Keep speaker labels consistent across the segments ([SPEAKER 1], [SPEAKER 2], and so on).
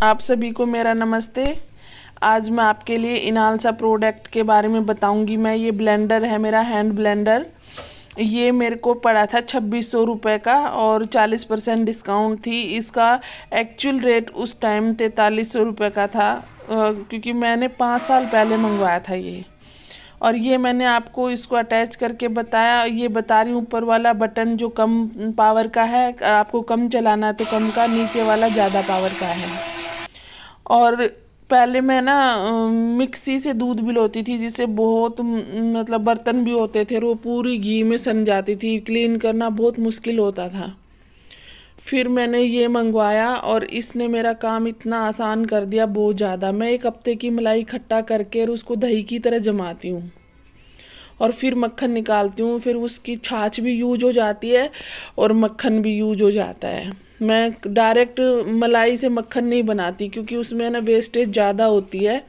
[SPEAKER 1] आप सभी को मेरा नमस्ते। आज मैं आपके लिए इनालसा प्रोडक्ट के बारे में बताऊंगी। ये ब्लेंडर है, मेरा हैंड ब्लेंडर। ये मेरे को पड़ा था 2600 रुपये का और 40% डिस्काउंट थी। इसका एक्चुअल रेट उस टाइम 4300 रुपये का था, क्योंकि मैंने 5 साल पहले मंगवाया था ये। और ये मैंने आपको इसको अटैच करके बताया। ये बता रही हूँ, ऊपर वाला बटन जो कम पावर का है, आपको कम चलाना है तो कम का, नीचे वाला ज़्यादा पावर का है। और पहले मैं ना मिक्सी से दूध बिलोती थी, जिससे बहुत मतलब बर्तन भी होते थे और वो पूरी घी में सन जाती थी। क्लीन करना बहुत मुश्किल होता था। फिर मैंने ये मंगवाया और इसने मेरा काम इतना आसान कर दिया, बहुत ज़्यादा। मैं 1 हफ्ते की मलाई इकट्ठा करके और उसको दही की तरह जमाती हूँ और फिर मक्खन निकालती हूँ। फिर उसकी छाछ भी यूज हो जाती है और मक्खन भी यूज हो जाता है। मैं डायरेक्ट मलाई से मक्खन नहीं बनाती, क्योंकि उसमें ना वेस्टेज ज़्यादा होती है।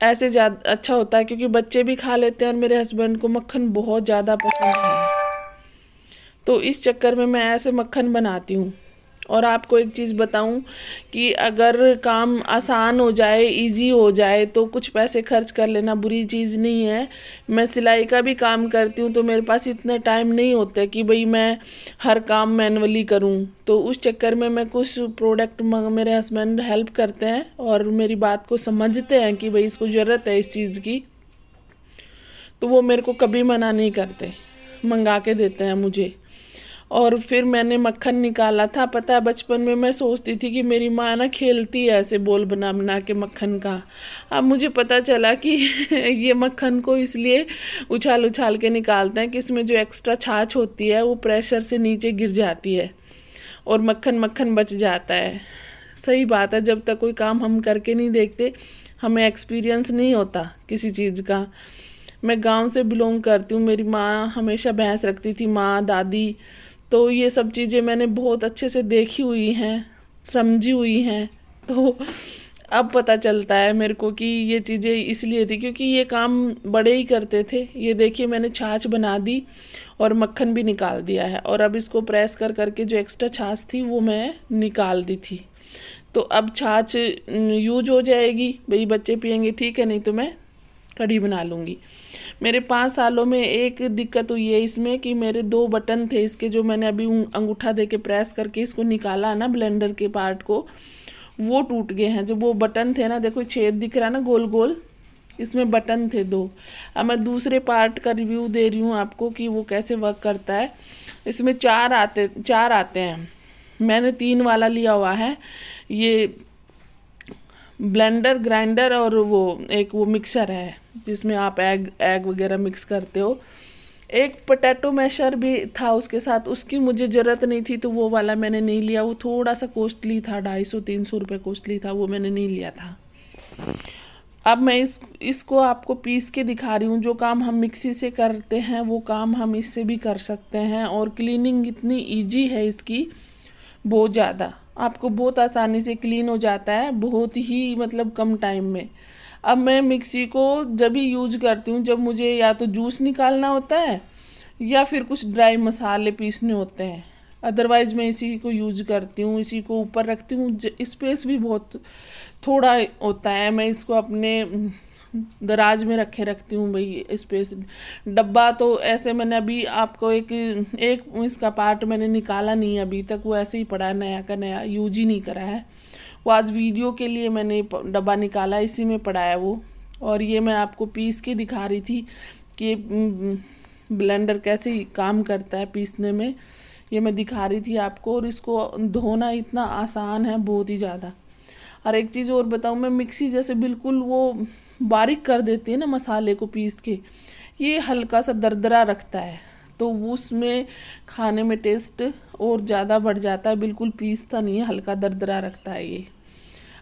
[SPEAKER 1] ऐसे ज़्यादा अच्छा होता है, क्योंकि बच्चे भी खा लेते हैं और मेरे हस्बैंड को मक्खन बहुत ज़्यादा पसंद है। तो इस चक्कर में मैं ऐसे मक्खन बनाती हूँ। और आपको एक चीज़ बताऊँ कि अगर काम आसान हो जाए, इजी हो जाए, तो कुछ पैसे खर्च कर लेना बुरी चीज़ नहीं है। मैं सिलाई का भी काम करती हूँ, तो मेरे पास इतना टाइम नहीं होता कि भाई मैं हर काम मैनुअली करूँ। तो उस चक्कर में मैं कुछ प्रोडक्ट मेरे हस्बैंड हेल्प करते हैं और मेरी बात को समझते हैं कि भाई इसको ज़रूरत है इस चीज़ की, तो वो मेरे को कभी मना नहीं करते, मंगा के देते हैं मुझे। और फिर मैंने मक्खन निकाला था। पता है, बचपन में मैं सोचती थी कि मेरी माँ ना खेलती है ऐसे बोल बना बना के मक्खन का। अब मुझे पता चला कि ये मक्खन को इसलिए उछाल उछाल के निकालते हैं कि इसमें जो एक्स्ट्रा छाछ होती है वो प्रेशर से नीचे गिर जाती है और मक्खन मक्खन बच जाता है। सही बात है, जब तक कोई काम हम करके नहीं देखते हमें एक्सपीरियंस नहीं होता किसी चीज़ का। मैं गांव से बिलोंग करती हूँ। मेरी माँ हमेशा भैंस रखती थी, माँ दादी। तो ये सब चीज़ें मैंने बहुत अच्छे से देखी हुई हैं, समझी हुई हैं। तो अब पता चलता है मेरे को कि ये चीज़ें इसलिए थी क्योंकि ये काम बड़े ही करते थे। ये देखिए, मैंने छाछ बना दी और मक्खन भी निकाल दिया है। और अब इसको प्रेस कर करके जो एक्स्ट्रा छाछ थी वो मैं निकाल दी थी। तो अब छाछ यूज हो जाएगी, भाई बच्चे पियेंगे ठीक है, नहीं तो मैं कढ़ी बना लूँगी। मेरे 5 सालों में एक दिक्कत हुई है इसमें कि मेरे 2 बटन थे इसके, जो मैंने अभी अंगूठा दे के प्रेस करके इसको निकाला ना ब्लेंडर के पार्ट को, वो टूट गए हैं। जो वो बटन थे ना, देखो छेद दिख रहा है ना गोल गोल, इसमें बटन थे 2। अब मैं दूसरे पार्ट का रिव्यू दे रही हूँ आपको कि वो कैसे वर्क करता है। इसमें 4 आते हैं। मैंने 3 वाला लिया हुआ है। ये ब्लेंडर, ग्राइंडर और वो एक वो मिक्सर है जिसमें आप एग वगैरह मिक्स करते हो। एक पोटैटो मैशर भी था उसके साथ, उसकी मुझे ज़रूरत नहीं थी तो वो वाला मैंने नहीं लिया। वो थोड़ा सा कॉस्टली था, 250-300 रुपये कॉस्टली था, वो मैंने नहीं लिया था। अब मैं इसको आपको पीस के दिखा रही हूँ। जो काम हम मिक्सी से करते हैं वो काम हम इससे भी कर सकते हैं। और क्लीनिंग इतनी ईजी है इसकी, बहुत ज़्यादा। आपको बहुत आसानी से क्लीन हो जाता है, बहुत ही मतलब कम टाइम में। अब मैं मिक्सी को जब भी यूज करती हूँ जब मुझे या तो जूस निकालना होता है या फिर कुछ ड्राई मसाले पीसने होते हैं, अदरवाइज़ मैं इसी को यूज करती हूँ। इसी को ऊपर रखती हूँ, स्पेस भी बहुत थोड़ा होता है। मैं इसको अपने दराज में रखती हूँ भाई, स्पेस। डब्बा तो ऐसे मैंने अभी आपको एक इसका पार्ट मैंने निकाला नहीं है अभी तक, वो ऐसे ही पड़ा है, नया का नया, यूज ही नहीं करा है। वो आज वीडियो के लिए मैंने डब्बा निकाला, इसी में पड़ा है वो। और ये मैं आपको पीस के दिखा रही थी कि ब्लेंडर कैसे काम करता है पीसने में, ये मैं दिखा रही थी आपको। और इसको धोना इतना आसान है, बहुत ही ज़्यादा। और एक चीज़ और बताऊँ, मैं मिक्सी जैसे बिल्कुल वो बारीक कर देती है ना मसाले को पीस के, ये हल्का सा दरदरा रखता है, तो उसमें खाने में टेस्ट और ज़्यादा बढ़ जाता है। बिल्कुल पीसता नहीं है, हल्का दरदरा रखता है ये।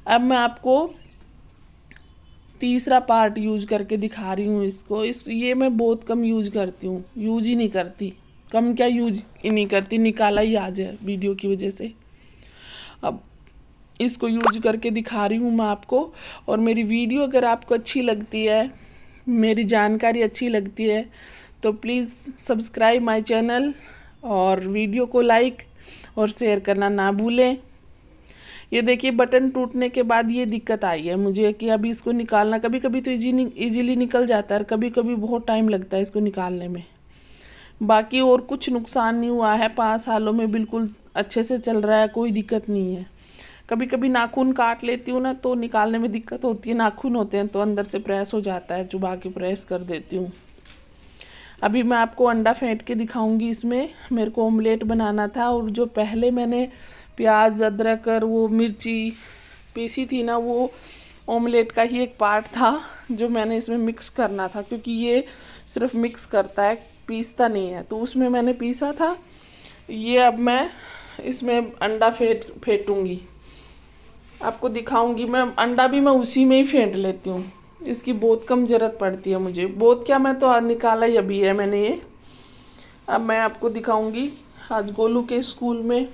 [SPEAKER 1] अब मैं आपको तीसरा पार्ट यूज करके दिखा रही हूँ इसको। ये मैं बहुत कम यूज करती हूँ, यूज ही नहीं करती। कम क्या, यूज ही नहीं करती, निकाला ही आज है वीडियो की वजह से। अब इसको यूज करके दिखा रही हूँ मैं आपको। और मेरी वीडियो अगर आपको अच्छी लगती है, मेरी जानकारी अच्छी लगती है, तो प्लीज़ सब्सक्राइब माय चैनल और वीडियो को लाइक और शेयर करना ना भूलें। ये देखिए बटन टूटने के बाद ये दिक्कत आई है मुझे कि अभी इसको निकालना, कभी कभी तो इजीली निकल जाता है और कभी कभी बहुत टाइम लगता है इसको निकालने में। बाकी और कुछ नुकसान नहीं हुआ है, 5 सालों में बिल्कुल अच्छे से चल रहा है, कोई दिक्कत नहीं है। कभी कभी नाखून काट लेती हूँ ना तो निकालने में दिक्कत होती है, नाखून होते हैं तो अंदर से प्रेस हो जाता है, चुबा के प्रेस कर देती हूँ। अभी मैं आपको अंडा फेंट के दिखाऊंगी। इसमें मेरे को ऑमलेट बनाना था और जो पहले मैंने प्याज अदरक और वो मिर्ची पीसी थी ना, वो ऑमलेट का ही एक पार्ट था जो मैंने इसमें मिक्स करना था, क्योंकि ये सिर्फ मिक्स करता है, पीसता नहीं है, तो उसमें मैंने पीसा था। ये अब मैं इसमें अंडा फेंटूंगी, आपको दिखाऊंगी। मैं अंडा भी मैं उसी में ही फेंट लेती हूँ, इसकी बहुत कम ज़रूरत पड़ती है मुझे। बहुत क्या, मैं तो निकाला ही अभी है मैंने ये। अब मैं आपको दिखाऊंगी। आज गोलू के स्कूल में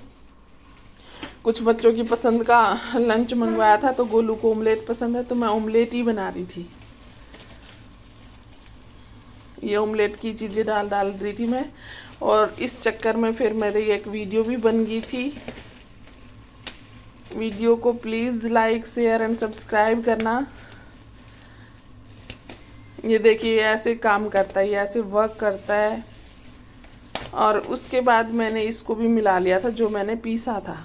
[SPEAKER 1] कुछ बच्चों की पसंद का लंच मंगवाया था, तो गोलू को ऑमलेट पसंद है तो मैं ऑमलेट ही बना रही थी। ये ऑमलेट की चीज़ें डाल रही थी मैं, और इस चक्कर में फिर मेरी एक वीडियो भी बन गई थी। वीडियो को please like share and subscribe करना। ये देखिए ऐसे काम करता है, ये ऐसे वर्क करता है। और उसके बाद मैंने इसको भी मिला लिया था जो मैंने पीसा था।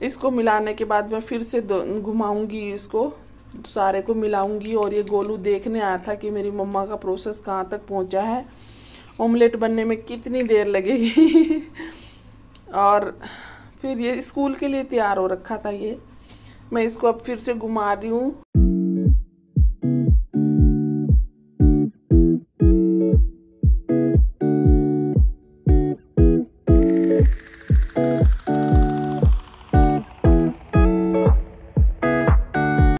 [SPEAKER 1] इसको मिलाने के बाद मैं फिर से घुमाऊंगी, इसको सारे को मिलाऊंगी। और ये गोलू देखने आया था कि मेरी मम्मा का प्रोसेस कहाँ तक पहुँचा है, ऑमलेट बनने में कितनी देर लगेगी। और फिर ये स्कूल के लिए तैयार हो रखा था। ये मैं इसको अब फिर से घुमा रही हूँ।